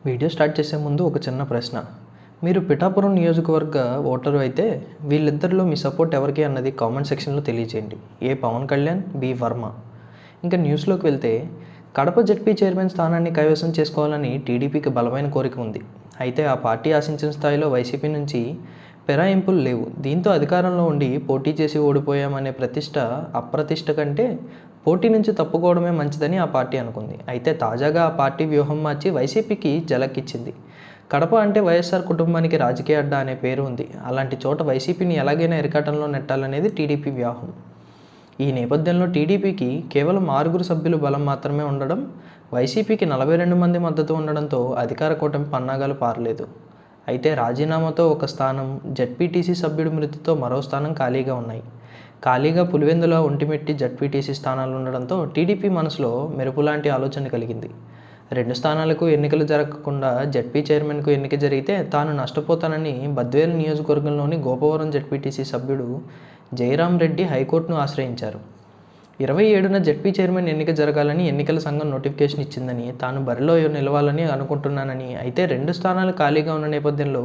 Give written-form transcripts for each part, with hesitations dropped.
Video start చేసే ముందు ఒక చిన్న ప్రశ్న. మీరు పిఠాపురం నియోజకవర్గ ఓటరు అయితే వీళ్ళిద్దరిలో మీ సపోర్ట్ ఎవరికి అన్నది కామెంట్ సెక్షన్లో తెలియజేయండి. ఏ పవన్ కళ్యాణ్, బి వర్మ. ఇంకా న్యూస్లోకి వెళ్తే కడప జెడ్పీ చైర్మన్ స్థానాన్ని కైవసం చేసుకోవాలని టీడీపీకి బలమైన కోరిక ఉంది. అయితే ఆ పార్టీ ఆశించిన స్థాయిలో వైసీపీ నుంచి ఫిరాయింపులు లేవు. దీంతో అధికారంలో ఉండి పోటీ చేసి ఓడిపోయామనే అప్రతిష్ట కంటే పోటీ నుంచి తప్పుకోవడమే మంచిదని ఆ పార్టీ అనుకుంది. అయితే తాజాగా ఆ పార్టీ వ్యూహం మార్చి వైసీపీకి ఝలక్కిచ్చింది. కడప అంటే వైఎస్ఆర్ కుటుంబానికి రాజకీయ అడ్డా అనే పేరు ఉంది. అలాంటి చోట వైసీపీని ఎలాగైనా ఇరకాటంలో నెట్టాలనేది టీడీపీ వ్యూహం. ఈ నేపథ్యంలో టీడీపీకి కేవలం 6 సభ్యులు బలం మాత్రమే ఉండడం, వైసీపీకి 42 మంది మద్దతు ఉండడంతో అధికార కూటమి పన్నాగాలు పారలేదు. అయితే రాజీనామాతో ఒక స్థానం, జెడ్పీటీసీ సభ్యుడి మృతితో మరో స్థానం ఖాళీగా ఉన్నాయి. ఖాళీగా పులివెందుల, ఒంటిమిట్ట జెడ్పీటీసీ స్థానాలు ఉండడంతో టీడీపీ మనసులో మెరుపులాంటి ఆలోచన కలిగింది. 2 స్థానాలకు ఎన్నికలు జరగకుండా జెడ్పీ చైర్మన్కు ఎన్నిక జరిగితే తాను నష్టపోతానని బద్వేలు నియోజకవర్గంలోని గోపవరం జెడ్పీటీసీ సభ్యుడు జయరాం రెడ్డి హైకోర్టును ఆశ్రయించారు. 27న జెడ్పీ చైర్మన్ ఎన్నిక జరగాలని ఎన్నికల సంఘం నోటిఫికేషన్ ఇచ్చిందని, తాను బరిలో నిలవాలని అనుకుంటున్నానని, అయితే 2 స్థానాలు ఖాళీగా ఉన్న నేపథ్యంలో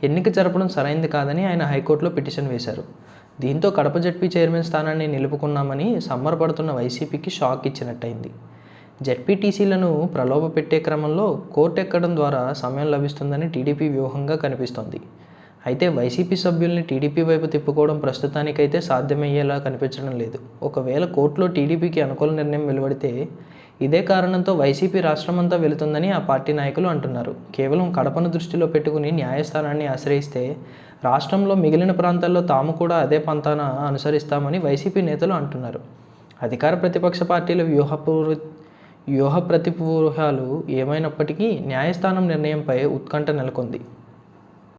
ఎన్నిక జరపడం సరైంది కాదని ఆయన హైకోర్టులో పిటిషన్ వేశారు. దీంతో కడప జెడ్పీ చైర్మన్ స్థానాన్ని నిలుపుకున్నామని సంబరపడుతున్న వైసీపీకి షాక్ ఇచ్చినట్టయింది. జెడ్పీటీసీలను ప్రలోభపెట్టే క్రమంలో కోర్టు ఎక్కడం ద్వారా సమయం లభిస్తుందని టీడీపీ వ్యూహంగా కనిపిస్తోంది. అయితే వైసీపీ సభ్యుల్ని టీడీపీ వైపు తిప్పుకోవడం ప్రస్తుతానికైతే సాధ్యమయ్యేలా కనిపించడం లేదు. ఒకవేళ కోర్టులో టీడీపీకి అనుకూల నిర్ణయం వెలువడితే ఇదే కారణంతో వైసీపీ రాష్ట్రమంతా వెళుతుందని ఆ పార్టీ నాయకులు అంటున్నారు. కేవలం కడపను దృష్టిలో పెట్టుకుని న్యాయస్థానాన్ని ఆశ్రయిస్తే రాష్ట్రంలో మిగిలిన ప్రాంతాల్లో తాము కూడా అదే పంతాన అనుసరిస్తామని వైసీపీ నేతలు అంటున్నారు. అధికార ప్రతిపక్ష పార్టీల వ్యూహ ప్రతివ్యూహాలు ఏమైనప్పటికీ న్యాయస్థానం నిర్ణయంపై ఉత్కంఠ నెలకొంది.